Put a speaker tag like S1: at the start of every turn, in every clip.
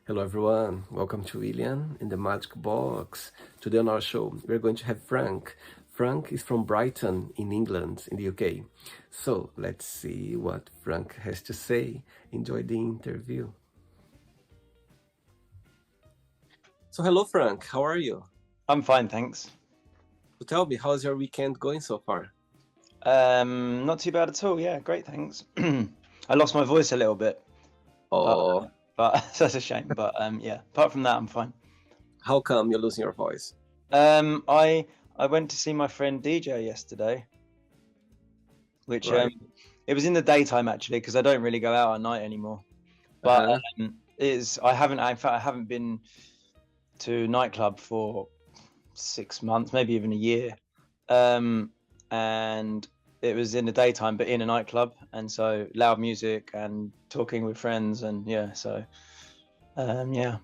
S1: Hello everyone, welcome to William in the Magic Box. Today on our show, we're going to have Frank. Frank is from Brighton in England, in the UK. So let's see what Frank has to say. Enjoy the interview. So hello Frank, how are you?
S2: I'm fine, thanks.
S1: So tell me, how's your weekend going so far?
S2: Not too bad at all. Yeah, great, thanks. I lost my voice a little bit, but
S1: Oh,
S2: that's a shame. But yeah, apart from that, I'm fine.
S1: how come you're losing your voice?
S2: I went to see my friend DJ yesterday, which
S1: Right.
S2: it was in the daytime actually because I don't really go out at night anymore. But
S1: Uh-huh.
S2: in fact I haven't been to nightclub for 6 months, maybe even a year. And it was in the daytime, but in a nightclub, and so loud music and talking with friends, and yeah, so yeah.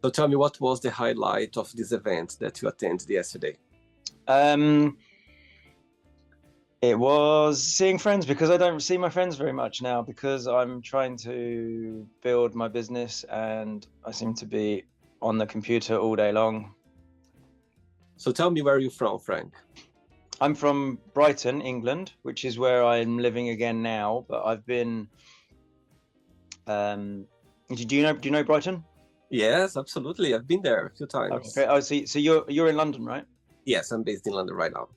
S1: So tell me, what was the highlight of this event that you attended yesterday?
S2: It was seeing friends because I don't see my friends very much now because I'm trying to build my business and I seem to be on the computer all day long.
S1: So tell me, where are you from, Frank?
S2: I'm from Brighton, England, which is where I'm living again now. But I've been. Do you know Brighton?
S1: Yes, absolutely. I've been there a few times.
S2: Okay. Oh, so you're in London, right?
S1: Yes, I'm based in London right now.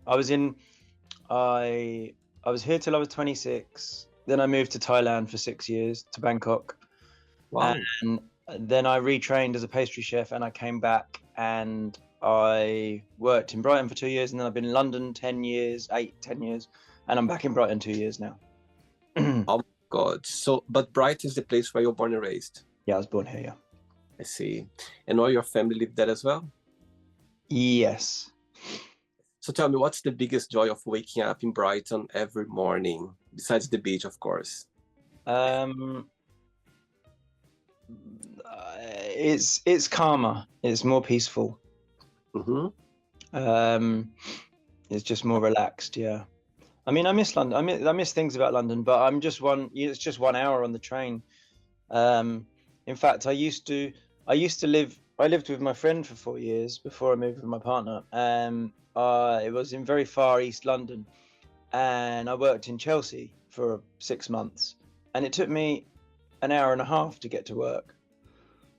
S2: I was in. I was here till I was 26. Then I moved to Thailand for 6 years to Bangkok,
S1: Wow.
S2: and then I retrained as a pastry chef, and I came back and I worked in Brighton for 2 years, and then I've been in London 10 years, 10 years, and I'm back in Brighton 2 years now.
S1: Oh my God. So, but Brighton is the place where you're born and raised.
S2: Yeah, I was born here. Yeah.
S1: I see. And all your family live there as well?
S2: Yes.
S1: So tell me, what's the biggest joy of waking up in Brighton every morning, besides the beach, of course?
S2: It's calmer. It's more peaceful.
S1: Mm-hmm.
S2: It's just more relaxed. Yeah. I mean, I miss London. I miss things about London, but it's just 1 hour on the train. In fact, I lived with my friend for 4 years before I moved with my partner. It was in very far East London, and I worked in Chelsea for 6 months, and it took me an hour and a half to get to work.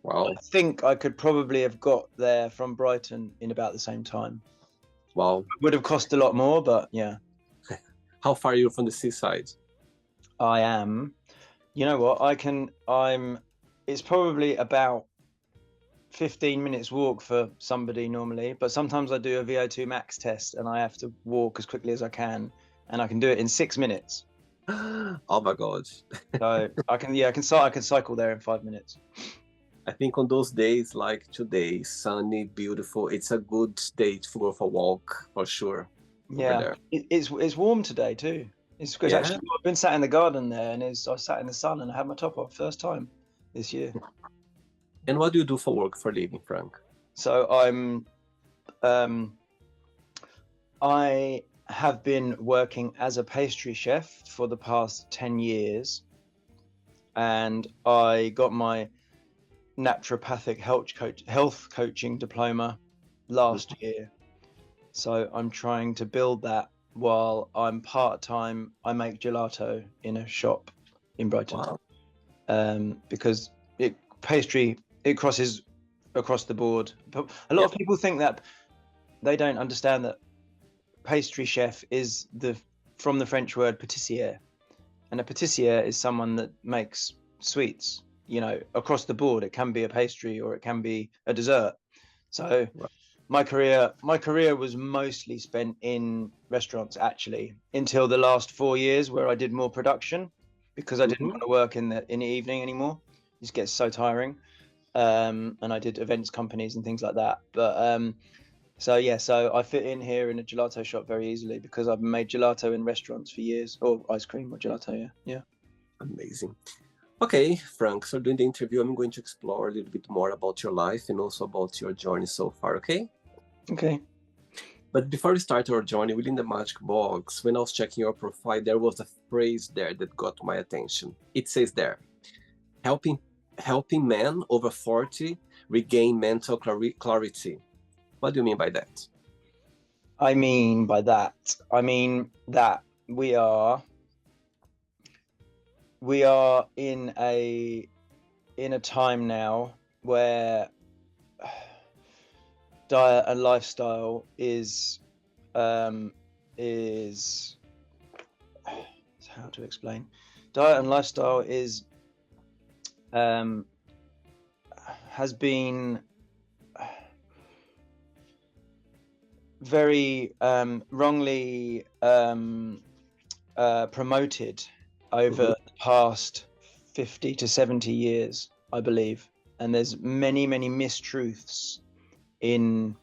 S1: Wow.
S2: I think I could probably have got there from Brighton in about the same time.
S1: Wow.
S2: It would have cost a lot more, but yeah.
S1: How far are you from the seaside?
S2: I am. You know what? It's probably about 15 minutes walk for somebody normally, but sometimes I do a VO2 max test and I have to walk as quickly as I can, and I can do it in 6 minutes.
S1: Oh my God.
S2: So I can cycle there in 5 minutes.
S1: I think on those days like today, sunny, beautiful, it's a good day to go for a walk for sure.
S2: Yeah, it's warm today too. It's good.
S1: Yeah.
S2: Actually, I've been sat in the garden there, and I sat in the sun and I had my top off first time this year.
S1: And what do you do for work for a living, Frank?
S2: So I have been working as a pastry chef for the past 10 years, and I got my naturopathic health coaching diploma last year. So I'm trying to build that while I'm part-time. I make gelato in a shop in Brighton.
S1: Wow.
S2: Because pastry crosses across the board. But a lot of people think that they don't understand that pastry chef is from the French word pâtissier, and a pâtissier is someone that makes sweets. You know, across the board, it can be a pastry or it can be a dessert. So my career was mostly spent in restaurants actually until the last 4 years, where I did more production because I didn't want to work in the evening anymore. It just gets so tiring. And I did events companies and things like that. But so I fit in here in a gelato shop very easily because I've made gelato in restaurants for years, or ice cream or gelato. Yeah.
S1: Amazing. Okay, Frank, so during the interview, I'm going to explore a little bit more about your life and also about your journey so far, okay?
S2: Okay.
S1: But before we start our journey within the Magic Box, when I was checking your profile, there was a phrase there that got my attention. It says there, helping helping men over 40 regain mental clarity. What do you mean by that?
S2: I mean that we are in a time now where diet and lifestyle is how to explain. Diet and lifestyle is has been very wrongly promoted over the past 50 to 70 years, I believe. And there's many mistruths in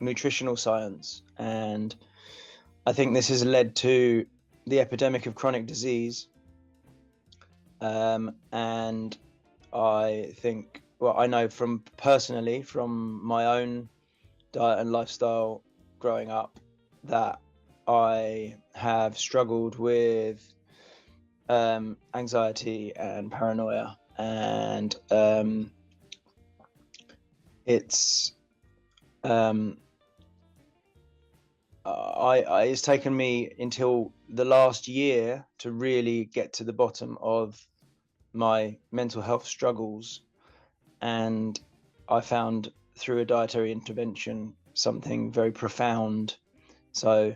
S2: nutritional science. And I think this has led to the epidemic of chronic disease. And I think, well, I know personally from my own diet and lifestyle growing up that I have struggled with anxiety and paranoia, and it's it's taken me until the last year to really get to the bottom of my mental health struggles, and I found through a dietary intervention something very profound. So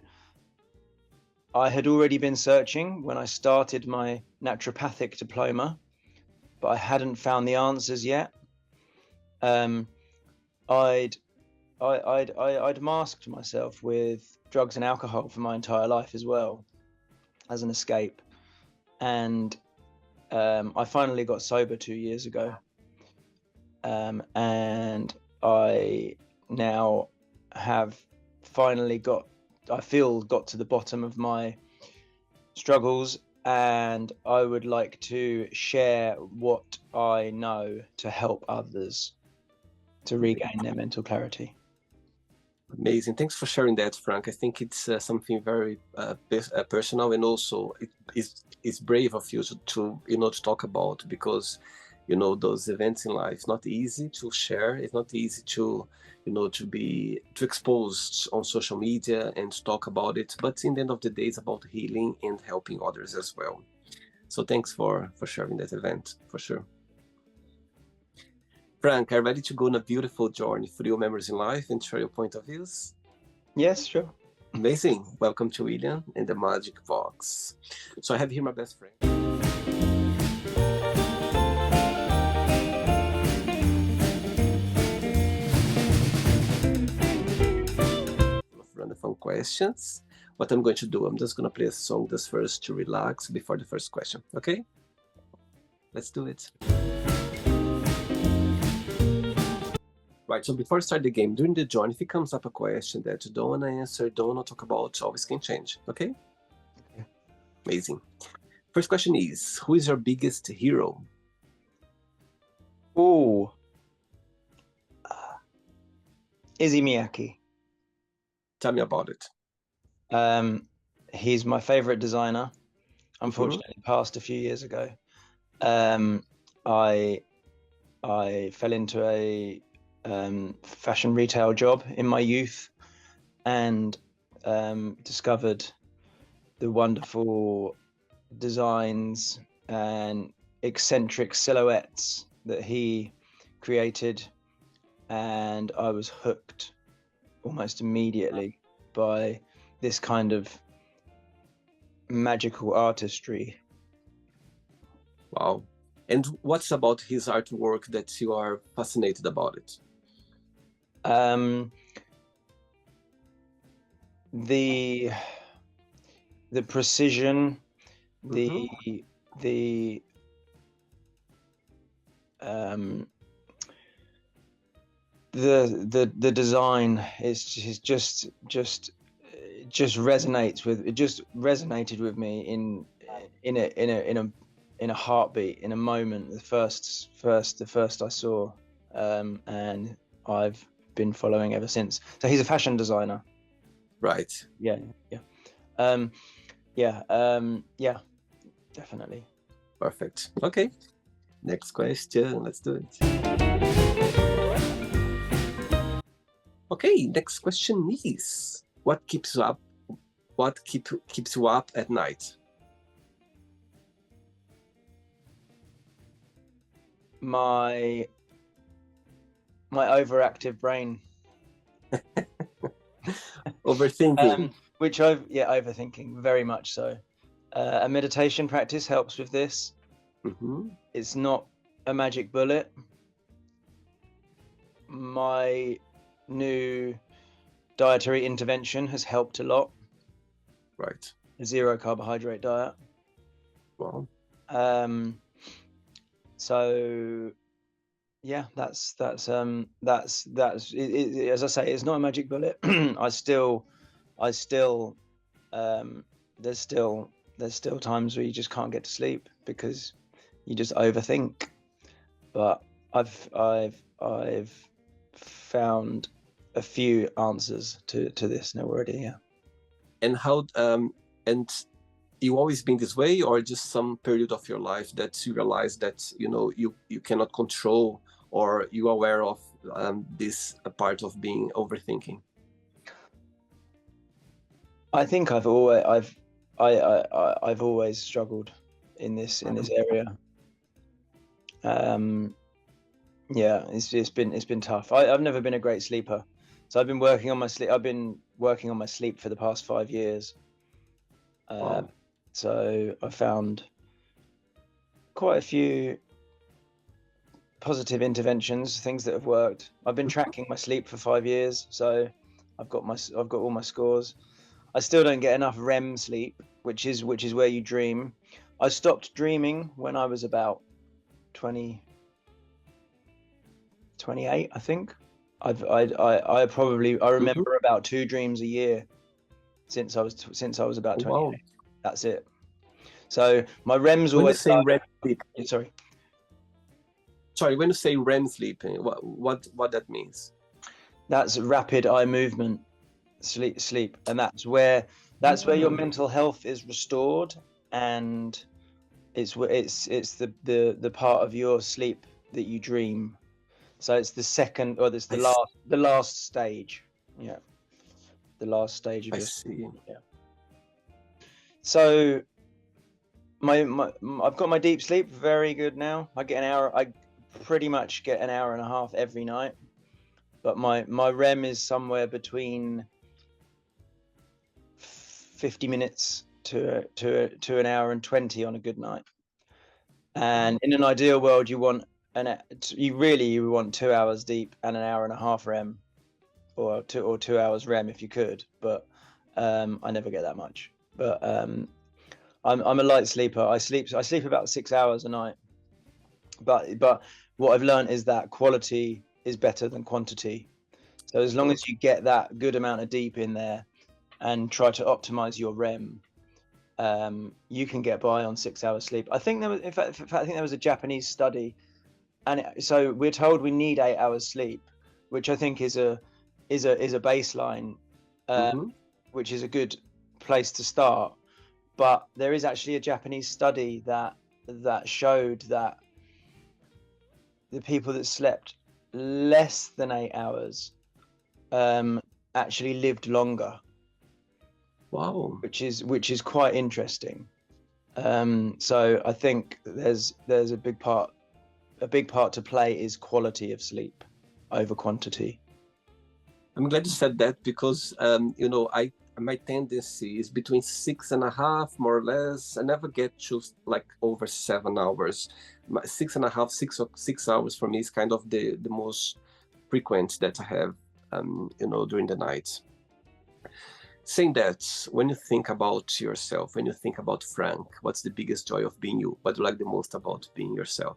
S2: I had already been searching when I started my naturopathic diploma, but I hadn't found the answers yet. I'd masked myself with drugs and alcohol for my entire life as well, as an escape. And I finally got sober 2 years ago. And I now have finally got to the bottom of my struggles, and I would like to share what I know to help others to regain their mental clarity.
S1: Amazing. Thanks for sharing that, Frank. I think it's something very personal, and also it's brave of you to talk about, because those events in life, it's not easy to share. It's not easy to to expose on social media and to talk about it. But in the end of the day, it's about healing and helping others as well. So thanks for sharing that event, for sure. Frank, are you ready to go on a beautiful journey through your memories in life and share your point of views?
S2: Yes, sure.
S1: Amazing. Welcome to William in the Magic Box. So I have here my best friend. Random questions. What I'm going to do, I'm just going to play a song just first to relax before the first question. Okay? Let's do it. Right, so before I start the game, during the join, if it comes up a question that you don't want to answer, don't want to talk about, always can change, okay?
S2: Okay.
S1: Amazing. First question is, who is your biggest hero?
S2: Oh, Izzy Miyake.
S1: Tell me about it.
S2: He's my favorite designer. Unfortunately, passed a few years ago. I fell into a fashion retail job in my youth, and discovered the wonderful designs and eccentric silhouettes that he created, and I was hooked almost immediately by this kind of magical artistry.
S1: Wow. And what's about his artwork that you are fascinated about it?
S2: The precision, the design is just resonates with it. Just resonated with me in a heartbeat, in a moment. The first I saw, and I've been following ever since. So he's a fashion designer.
S1: Right.
S2: Yeah. Definitely.
S1: Perfect. Okay. Next question. Let's do it. Okay, next question is, what keeps you up? What keeps you up at night?
S2: My overactive brain.
S1: Overthinking.
S2: Overthinking, very much so. A meditation practice helps with this. It's not a magic bullet. My new dietary intervention has helped a lot.
S1: Right.
S2: A zero carbohydrate diet.
S1: Wow.
S2: So yeah, that's as I say, it's not a magic bullet. There's still times where you just can't get to sleep because you just overthink. But I've found a few answers to this now already. Yeah.
S1: And how and you always been this way, or just some period of your life that you realize that you cannot control, or you are aware of this part of being overthinking?
S2: I think I've always struggled in this area. Yeah, it's been tough. I've never been a great sleeper, so I've been working on my sleep. I've been working on my sleep for the past 5 years.
S1: Wow.
S2: So I found quite a few positive interventions, things that have worked. I've been tracking my sleep for 5 years, so I've got all my scores. I still don't get enough REM sleep, which is where you dream. I stopped dreaming when I was about 28, I think. I remember about 2 dreams a year since I was about 28.
S1: Wow.
S2: That's it. So my REM's
S1: When you
S2: always
S1: say REM sleep,
S2: sorry.
S1: When you say REM sleep, what that means?
S2: That's rapid eye movement sleep, and that's where your mental health is restored, and it's the part of your sleep that you dream. So it's the second, or it's the last stage. Yeah, the last stage of your sleep. Yeah. So I've got my deep sleep very good now. I pretty much get an hour and a half every night, but my REM is somewhere between 50 minutes to an hour and 20 on a good night. And in an ideal world, you want 2 hours deep and an hour and a half REM, or 2 hours REM if you could. But I never get that much. But I'm a light sleeper. I sleep about 6 hours a night. But what I've learned is that quality is better than quantity. So as long as you get that good amount of deep in there and try to optimize your REM, you can get by on 6 hours sleep. I think I think there was a Japanese study, and so we're told we need 8 hours sleep, which I think is a baseline, which is a good place to start. But there is actually a Japanese study that showed that the people that slept less than 8 hours actually lived longer.
S1: Wow.
S2: Which is quite interesting. So I think there's a big part to play is quality of sleep over quantity.
S1: I'm glad you said that, because my tendency is between 6.5, more or less. I never get to like over 7 hours. 6.5, 6 hours for me is kind of the most frequent that I have during the night. Saying that, when you think about yourself, when you think about Frank, what's the biggest joy of being you? What do you like the most about being yourself?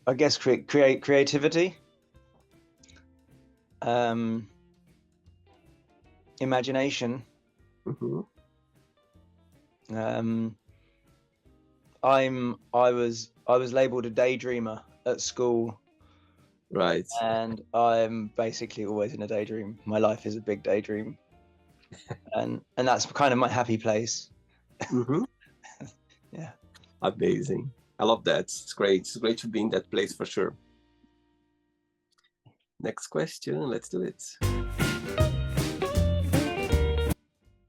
S2: I guess creativity, imagination. I was labeled a daydreamer at school.
S1: Right.
S2: And I'm basically always in a daydream. My life is a big daydream. and that's kind of my happy place. Yeah.
S1: Amazing. I love that. It's great. It's great to be in that place for sure. Next question. Let's do it.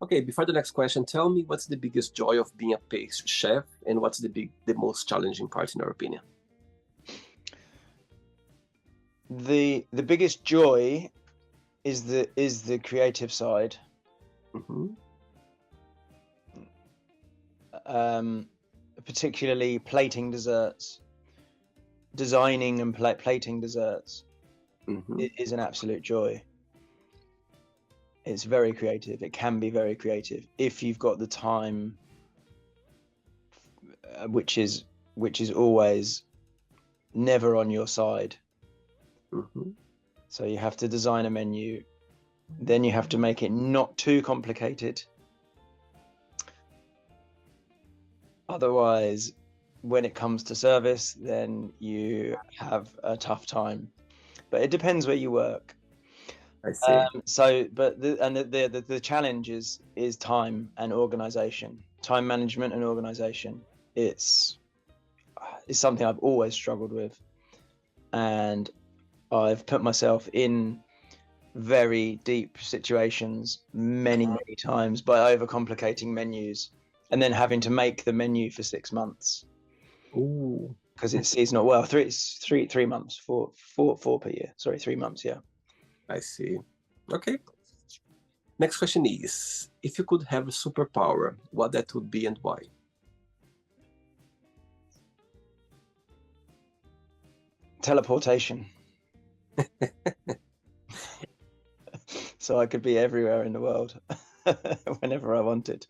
S1: Okay, before the next question, tell me what's the biggest joy of being a pastry chef and what's the most challenging part in your opinion?
S2: The biggest joy is the creative side.
S1: Mm-hmm.
S2: Particularly plating desserts, designing and plating desserts.
S1: Mm-hmm.
S2: It is an absolute joy. It's very creative. It can be very creative if you've got the time, which is always never on your side.
S1: Mm-hmm.
S2: So you have to design a menu, then you have to make it not too complicated. Otherwise, when it comes to service, then you have a tough time. But it depends where you work.
S1: I see.
S2: But the challenge is time and organization, time management and organization. It's something I've always struggled with, and I've put myself in very deep situations many times by overcomplicating menus and then having to make the menu for 6 months.
S1: Ooh.
S2: Because it's seasonal. Well, three months, four per year. Sorry, 3 months. Yeah.
S1: I see. Okay. Next question is, if you could have a superpower, what that would be and why?
S2: Teleportation. So I could be everywhere in the world whenever I wanted.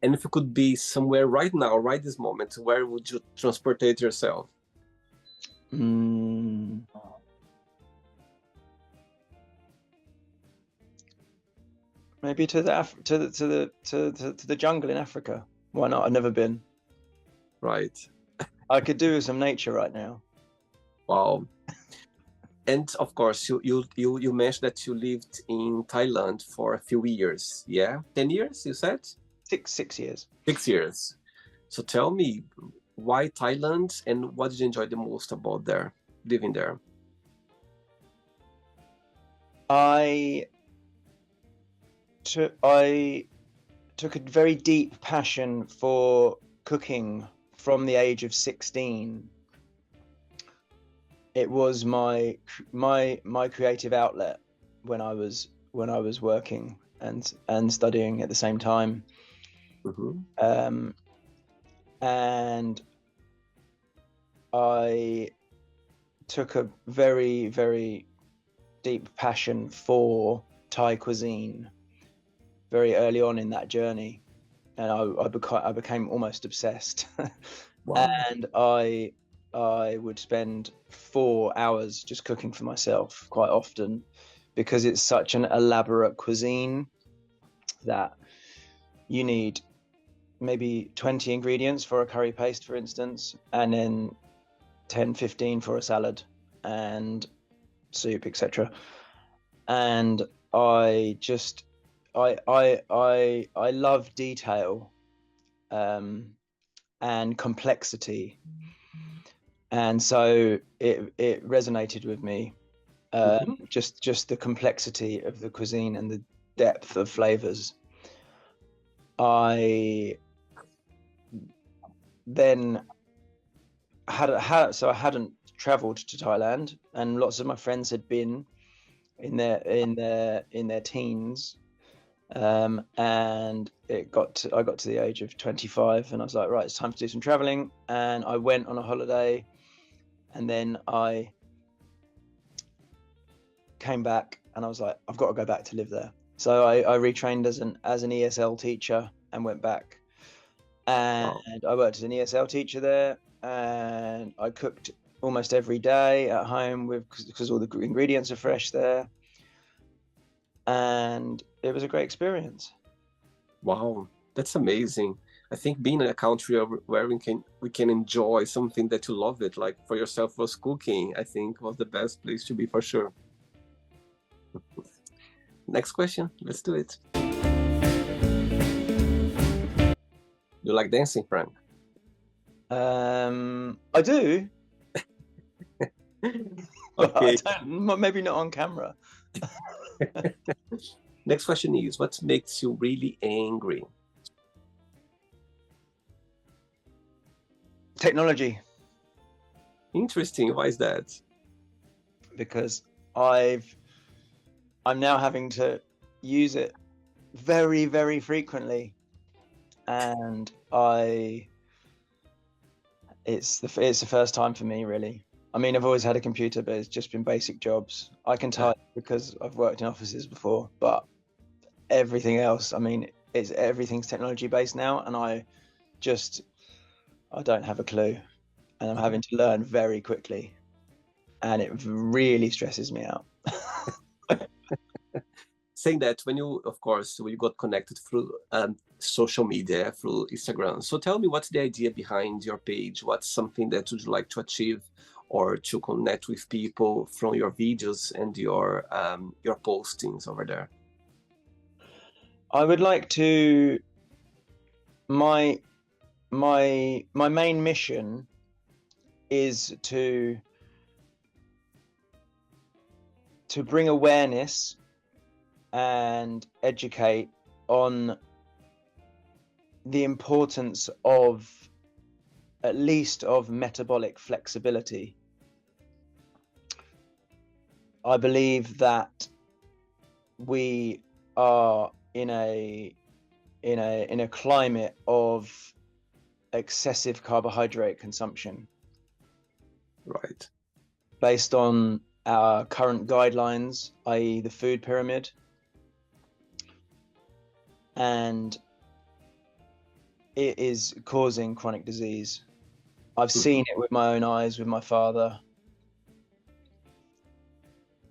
S1: And if you could be somewhere right now, right this moment, where would you transportate yourself?
S2: Maybe to the jungle in Africa. Why not? I've never been.
S1: Right.
S2: I could do with some nature right now.
S1: Wow. And of course, you mentioned that you lived in Thailand for a few years. Yeah, 10 years, you said?
S2: 6 years.
S1: 6 years. So tell me, why Thailand and what did you enjoy the most about there, living there?
S2: I took a very deep passion for cooking from the age of 16. It was my creative outlet when I was working and studying at the same time.
S1: Mm-hmm.
S2: And I took a very, very deep passion for Thai cuisine very early on in that journey, and I became almost obsessed.
S1: Wow.
S2: And I would spend 4 hours just cooking for myself quite often, because it's such an elaborate cuisine that you need maybe 20 ingredients for a curry paste, for instance, and then 10, 15 for a salad and soup, etc. And I love detail and complexity, and so it resonated with me. Just the complexity of the cuisine and the depth of flavors. I then so I hadn't traveled to Thailand, and lots of my friends had been in their teens, and I got to the age of 25, and I was like, right, it's time to do some traveling. And I went on a holiday, and then I came back, and I was like, I've got to go back to live there. So I retrained as an ESL teacher and went back, and I worked as an ESL teacher there, and I cooked almost every day at home because all the ingredients are fresh there, and it was a great experience.
S1: Wow, that's amazing. I think being in a country where we can enjoy something that you love it, like for yourself was cooking, I think was the best place to be for sure. Next question, let's do it. You like dancing, Frank?
S2: I do, but I
S1: Okay.
S2: don't. Maybe not on camera.
S1: Next question is, what makes you really angry?
S2: Technology,
S1: Interesting. Why is that?
S2: because I'm now having to use it very, very frequently, and it's the first time for me, really. I mean, I've always had a computer, but it's just been basic jobs. I can type because I've worked in offices before, but everything else, I mean, everything's technology based now, and I don't have a clue, and I'm having to learn very quickly, and it really stresses me out.
S1: Saying that when you, of course, when you got connected through social media, through Instagram. So tell me, what's the idea behind your page? What's something that you'd like to achieve or to connect with people from your videos and your postings over there?
S2: I would like to my my main mission is to bring awareness and educate on the importance of, at least, of metabolic flexibility. I believe that we are in a climate of excessive carbohydrate consumption,
S1: Right.
S2: based on our current guidelines, i.e. the food pyramid, and it is causing chronic disease. I've seen it with my own eyes with my father,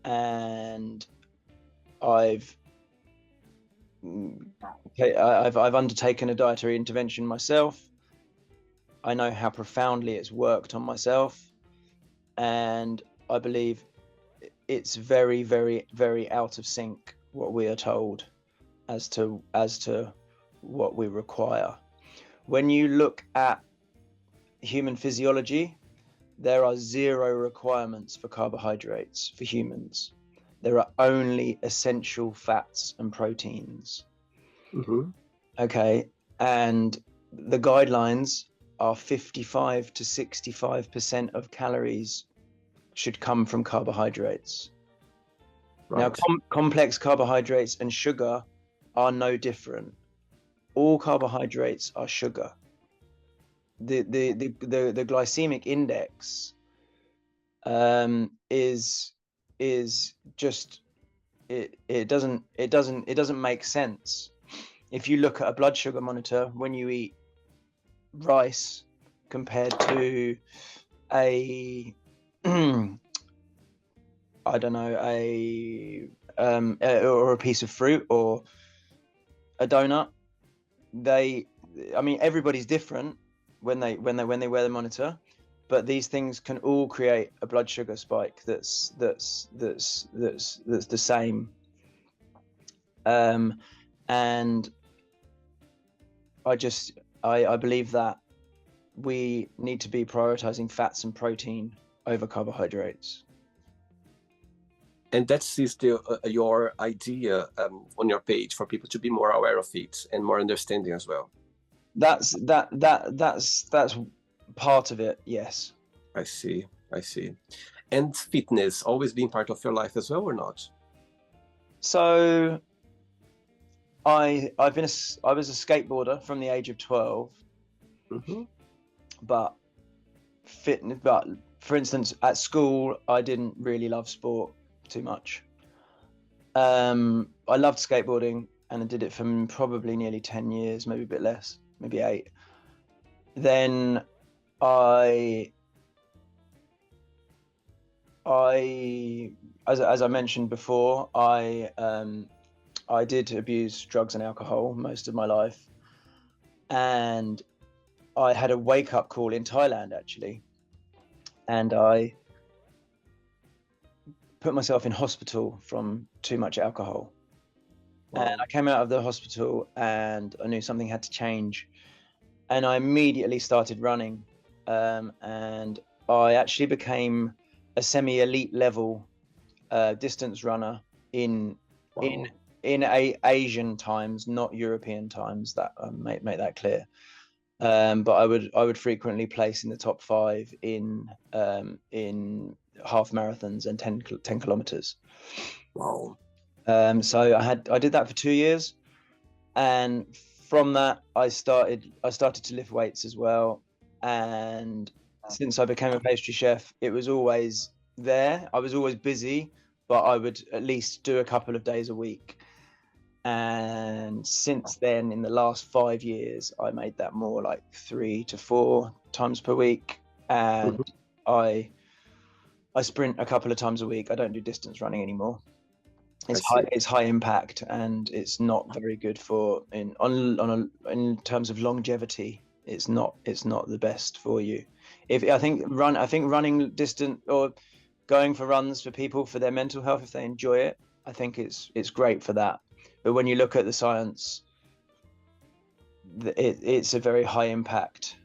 S2: and I've undertaken a dietary intervention myself. I know how profoundly it's worked on myself, and I believe it's very, very, very out of sync what we are told as to what we require. When you look at human physiology, there are zero requirements for carbohydrates for humans. There are only essential fats and proteins.
S1: Mm-hmm.
S2: Okay, and the guidelines are 55 to 65% of calories should come from carbohydrates.
S1: Right.
S2: Now, complex carbohydrates and sugar are no different. All carbohydrates are sugar. The glycemic index is just it doesn't make sense. If you look at a blood sugar monitor when you eat rice compared to a I don't know, or a piece of fruit or a donut, I mean, everybody's different when they wear the monitor, but these things can all create a blood sugar spike that's the same. And I believe that we need to be prioritizing fats and protein over carbohydrates.
S1: And that's your idea on your page for people to be more aware of it and more understanding as well.
S2: That's part of it, yes.
S1: I see. And fitness always been part of your life as well, or not?
S2: So I was a skateboarder from the age of 12.
S1: Mm-hmm.
S2: But for instance, at school, I didn't really love sport too much. I loved skateboarding, and I did it for probably nearly 10 years, maybe a bit less, maybe 8. Then as I mentioned before, I did abuse drugs and alcohol most of my life, and I had a wake-up call in Thailand, actually, and I put myself in hospital from too much alcohol. Wow. And I came out of the hospital and I knew something had to change, and I immediately started running. and I actually became a semi-elite level distance runner in Asian times, not European times. That make that clear. But I would frequently place in the top 5 in half marathons and 10 kilometers.
S1: Wow.
S2: So I did that for 2 years, and from that I started to lift weights as well. And since I became a pastry chef, it was always there. I was always busy, but I would at least do a couple of days a week. And since then, in the last 5 years, I made that more like 3 to 4 times per week. And I sprint a couple of times a week. I don't do distance running anymore. It's high impact, and it's not very good for in terms of longevity. It's not the best for you. I think running distant or going for runs for people for their mental health, if they enjoy it, I think it's great for that. But when you look at the science, it's a very high impact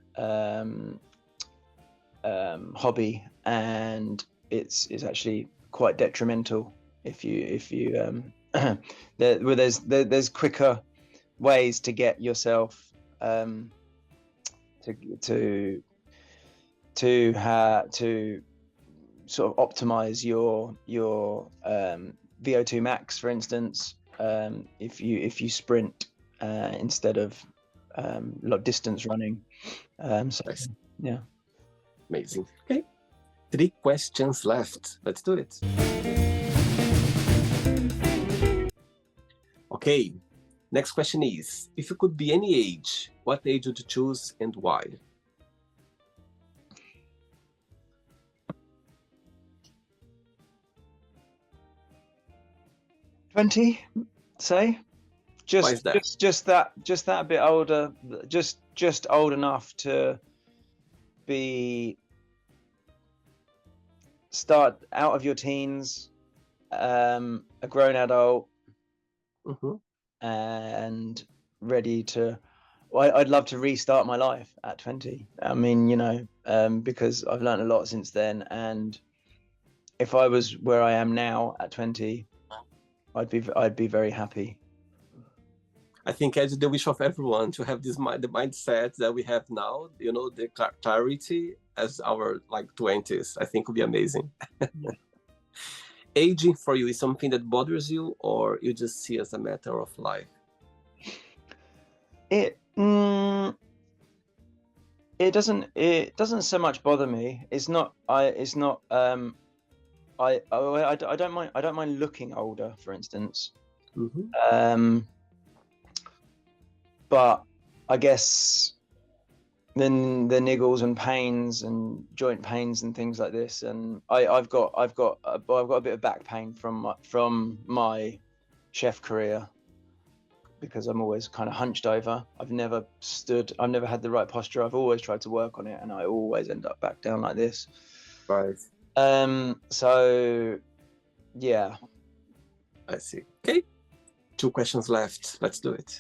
S2: hobby, and it's actually quite detrimental if you there's quicker ways to get yourself to sort of optimize your VO2 max, for instance, if you sprint instead of distance running. Yeah.
S1: Amazing. Okay, 3 questions left. Let's do it. Okay, next question is, if you could be any age, what age would you choose and why?
S2: Twenty, say.
S1: Why is that?
S2: Just that bit older, just old enough to start out of your teens, a grown adult, and ready to. Well, I'd love to restart my life at 20. I mean, because I've learned a lot since then, and if I was where I am now at 20, I'd be very happy.
S1: I think it's the wish of everyone to have the mindset that we have now, the clarity as our 20s. I think would be amazing. Aging for you is something that bothers you, or you just see as a matter of life?
S2: It doesn't so much bother me. I don't mind looking older, for instance. But I guess then the niggles and pains and joint pains and things like this, and I've got a bit of back pain from my chef career, because I'm always kind of hunched over. I've never had the right posture. I've always tried to work on it, and I always end up back down like this.
S1: Right.
S2: So yeah.
S1: I see. Okay, 2 questions left. Let's do it.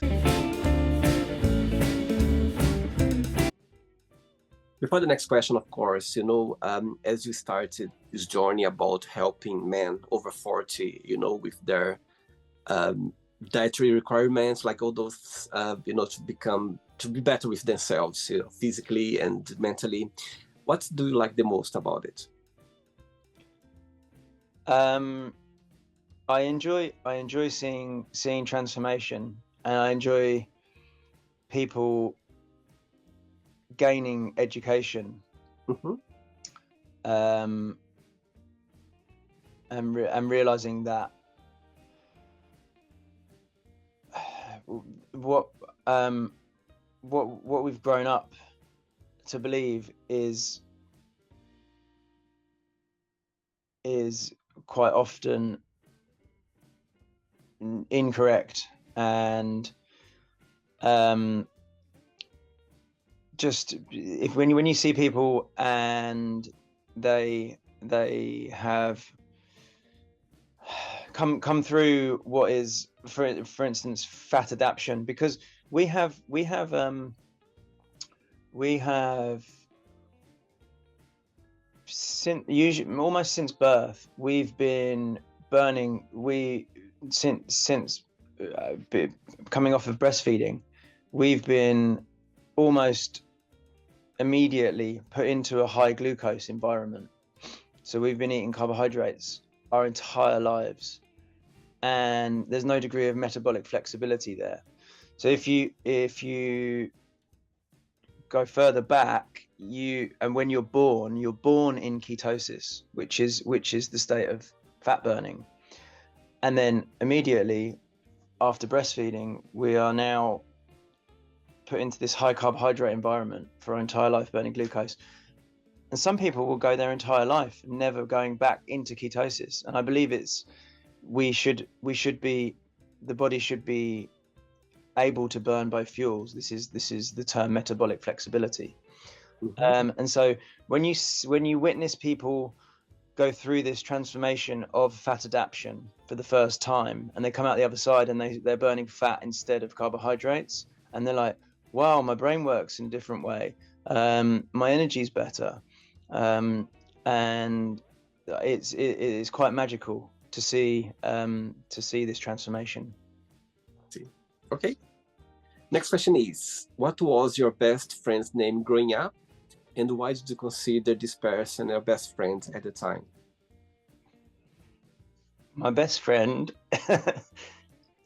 S1: Before the next question, of course, as you started this journey about helping men over 40, with their dietary requirements, like all those, to be better with themselves, physically and mentally. What do you like the most about it?
S2: I enjoy seeing transformation, and I enjoy people gaining education, and realizing that what we've grown up to believe is quite often incorrect, and just when you see people and they have come through what is, for instance, fat adaptation, because we have almost since birth, we've been burning. Since coming off of breastfeeding, we've been almost immediately put into a high glucose environment. So we've been eating carbohydrates our entire lives, and there's no degree of metabolic flexibility there. So if you go further back, when you're born in ketosis, which is the state of fat burning, and then immediately after breastfeeding, we are now put into this high carbohydrate environment for our entire life, burning glucose. And some people will go their entire life never going back into ketosis. And I believe the body should be able to burn both fuels. This is the term metabolic flexibility. And so when you witness people go through this transformation of fat adaptation for the first time, and they come out the other side and they're burning fat instead of carbohydrates, and they're like, wow, my brain works in a different way, my energy's better, and it's quite magical to see this transformation.
S1: Okay. Next question is, what was your best friend's name growing up, and why did you consider this person your best friend at the time?
S2: My best friend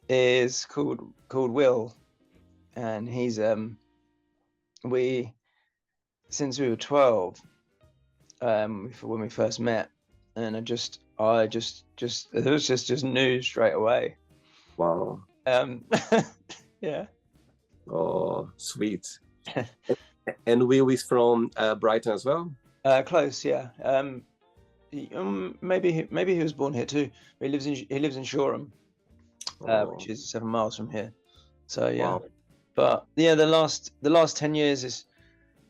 S2: is called Will, and he's since we were 12, when we first met, and I just it was just knew straight away.
S1: Wow.
S2: Yeah.
S1: Oh, sweet. And Will is from Brighton as well?
S2: Close, yeah. Maybe he was born here too. He lives in Shoreham, which is 7 miles from here. So yeah. Wow. But yeah, the last 10 years is,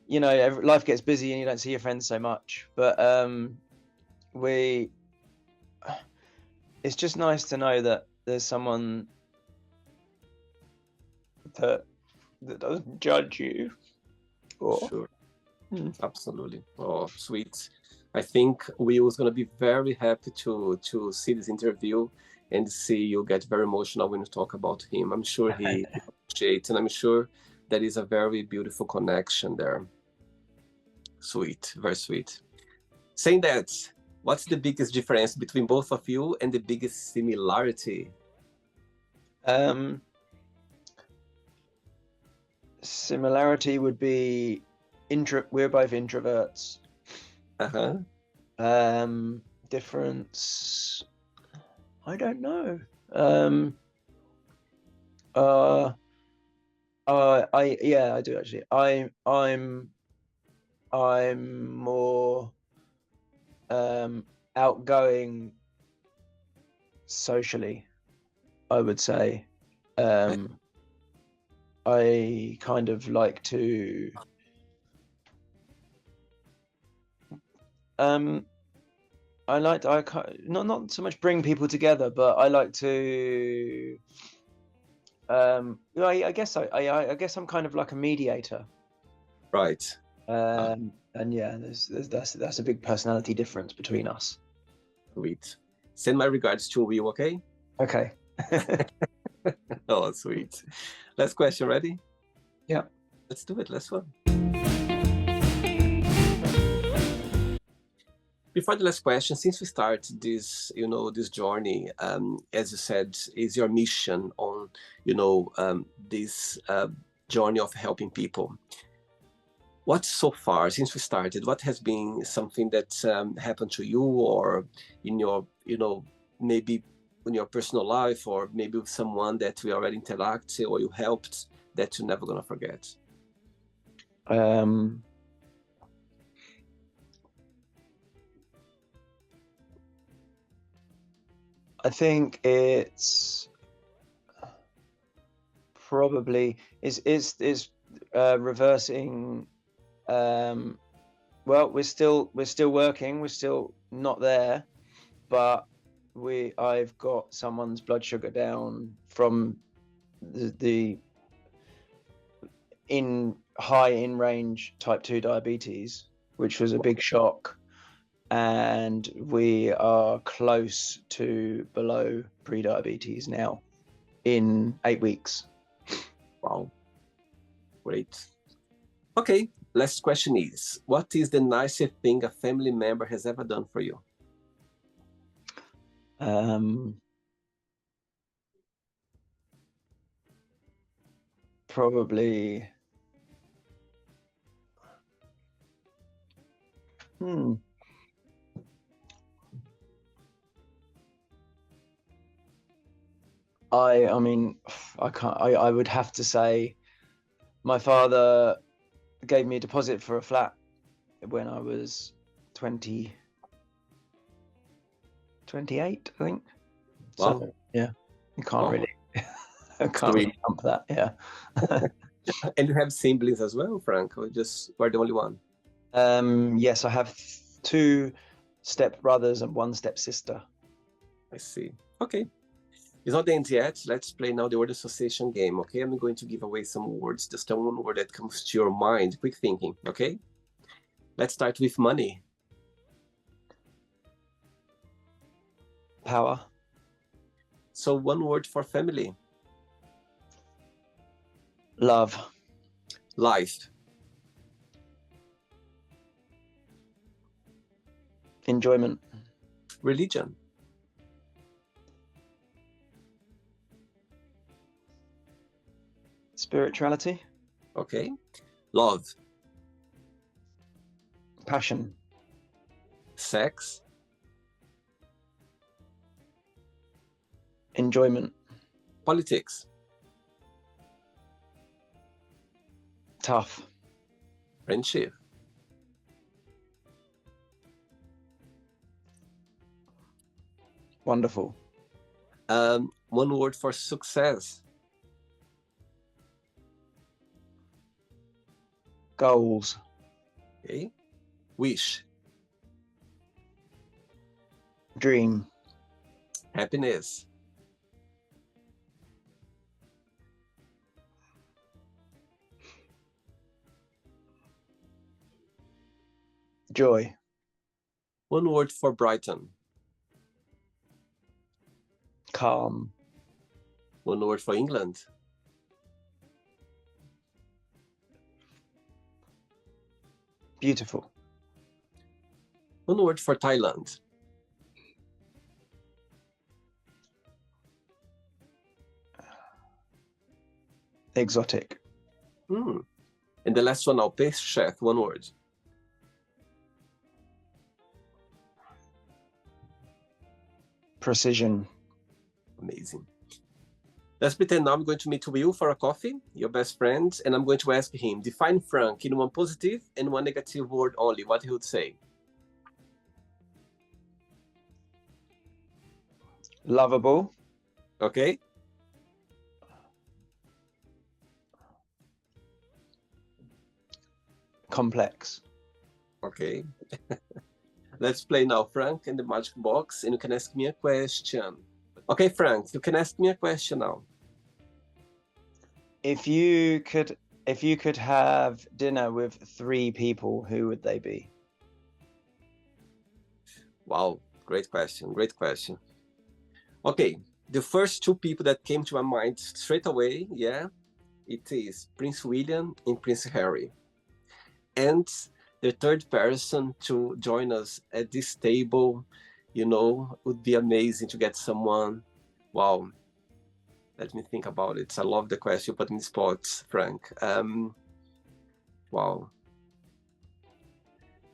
S2: life gets busy and you don't see your friends so much. But it's just nice to know that there's someone that doesn't judge you.
S1: Sure. Absolutely. Oh, sweet. I think Will is going to be very happy to see this interview and see you get very emotional when you talk about him. I'm sure he appreciates, and I'm sure that is a very beautiful connection there. Sweet, very sweet. Saying that, what's the biggest difference between both of you and the biggest similarity?
S2: Similarity would be we're both introverts. Difference, I don't know. I do actually. I'm more outgoing socially, I would say. I kind of like to not so much bring people together, but I like to I guess I'm kind of like a mediator.
S1: Right.
S2: And yeah, that's a big personality difference between us.
S1: Sweet. Send my regards to Will, okay?
S2: Okay.
S1: Oh, sweet. Last question, ready?
S2: Yeah.
S1: Let's do it. Let's go. Before the last question, since we start this, this journey, as you said, is your mission on, this journey of helping people. What so far, since we started, what has been something that happened to you, or in your, maybe in your personal life, or maybe with someone that we already interacted or you helped, that you're never gonna forget?
S2: I think it's probably is reversing. Well, we're still working. We're still not there, but I've got someone's blood sugar down from the high in range type 2 diabetes, which was a big shock. and we are close to below pre-diabetes now in 8 weeks.
S1: Wow. Great. Okay, last question is, what is the nicest thing a family member has ever done for you?
S2: Probably I mean, I would have to say my father gave me a deposit for a flat when I was 28, I think.
S1: Wow.
S2: So yeah, you can't
S1: Wow.
S2: really I can't really jump that. Yeah.
S1: And you have siblings as well, Frank, or just we're the only one?
S2: Yes, I have 2 step brothers and 1 step sister.
S1: I see. Okay. It's not the end yet. Let's play now the word association game, okay? I'm going to give away some words, just one word that comes to your mind. Quick thinking, okay? Let's start with money.
S2: Power.
S1: So one word for family.
S2: Love.
S1: Life.
S2: Enjoyment.
S1: Religion.
S2: Spirituality.
S1: Okay. Love.
S2: Passion.
S1: Sex.
S2: Enjoyment.
S1: Politics.
S2: Tough.
S1: Friendship.
S2: Wonderful.
S1: One word for success.
S2: Goals.
S1: Okay. Wish.
S2: Dream.
S1: Happiness.
S2: Joy.
S1: One word for Brighton.
S2: Calm.
S1: One word for England.
S2: Beautiful.
S1: One word for Thailand.
S2: Exotic.
S1: And the last one now, pastry chef, one word.
S2: Precision.
S1: Amazing. Let's pretend now I'm going to meet Will for a coffee, your best friend, and I'm going to ask him, define Frank in one positive and one negative word only, what he would say.
S2: Lovable.
S1: Okay?
S2: Complex.
S1: Okay. Let's play now, Frank, in the magic box, and you can ask me a question. Okay, Frank, you can ask me a question now.
S2: If you could have dinner with 3 people, who would they be?
S1: Wow, great question, great question. Okay, the first 2 people that came to my mind straight away, yeah, it is Prince William and Prince Harry. And the third person to join us at this table, you know, would be amazing to get someone. Wow. Let me think about it. I love the question you put in the spot, Frank. Wow.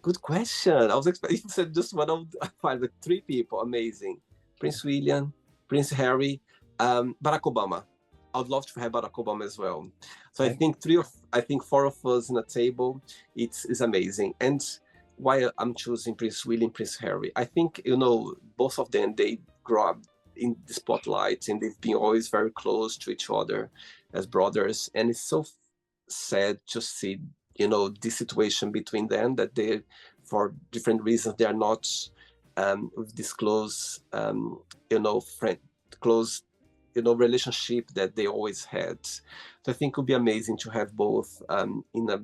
S1: Good question. I was expecting you said just one of 5, but 3 people. Amazing. Prince William, Prince Harry, Barack Obama. I'd love to have Barack Obama as well. So
S2: Okay.
S1: I think 4 of us in a table, it's amazing. And why I'm choosing Prince William, Prince Harry, I think, you know, both of them, they grow up in the spotlight and they've been always very close to each other as brothers. And it's so sad to see, you know, this situation between them, that they, for different reasons, they are not with this close, you know, close, you know, relationship that they always had. So I think it would be amazing to have both in a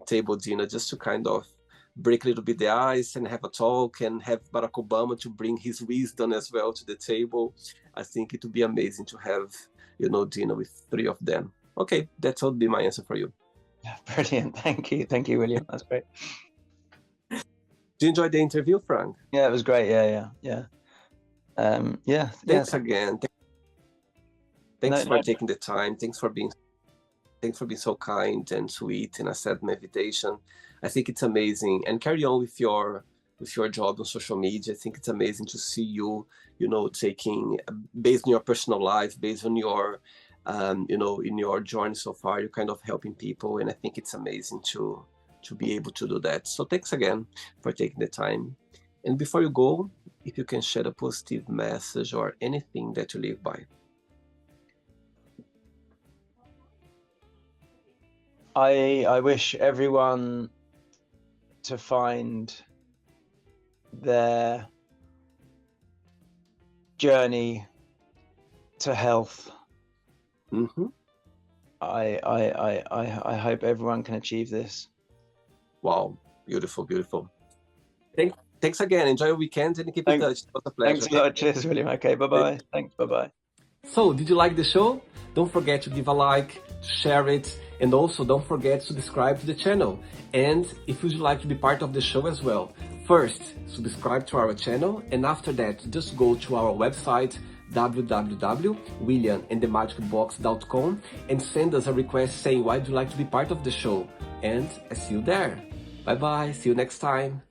S1: table dinner, just to kind of break a little bit the ice and have a talk and have Barack Obama to bring his wisdom as well to the table. I think it would be amazing to have, dinner with three of them. Okay, that would be my answer for you.
S2: Yeah, brilliant. Thank you, William. That's great.
S1: Did you enjoy the interview, Frank?
S2: Yeah, it was great. Yeah.
S1: Thanks again. Thanks for taking the time. Thanks for being so kind and sweet and accept my invitation. I think it's amazing. And carry on with your job on social media. I think it's amazing to see you, taking, based on your personal life, based on your, in your journey so far, you're kind of helping people. And I think it's amazing to be able to do that. So thanks again for taking the time. And before you go, if you can share a positive message or anything that you live by.
S2: I wish everyone to find their journey to health.
S1: Mm-hmm.
S2: I hope everyone can achieve this.
S1: Wow, beautiful. Thanks again. Enjoy your weekend and keep in touch. It was a pleasure.
S2: Thanks a lot. Cheers, William. Okay, bye-bye. Thanks, bye-bye.
S1: So, did you like the show? Don't forget to give a like, share it, and also don't forget to subscribe to the channel. And if you'd like to be part of the show as well, first, subscribe to our channel, and after that, just go to our website, www.williamandthemagicbox.com, and send us a request saying why would you like to be part of the show. And I see you there. Bye-bye. See you next time.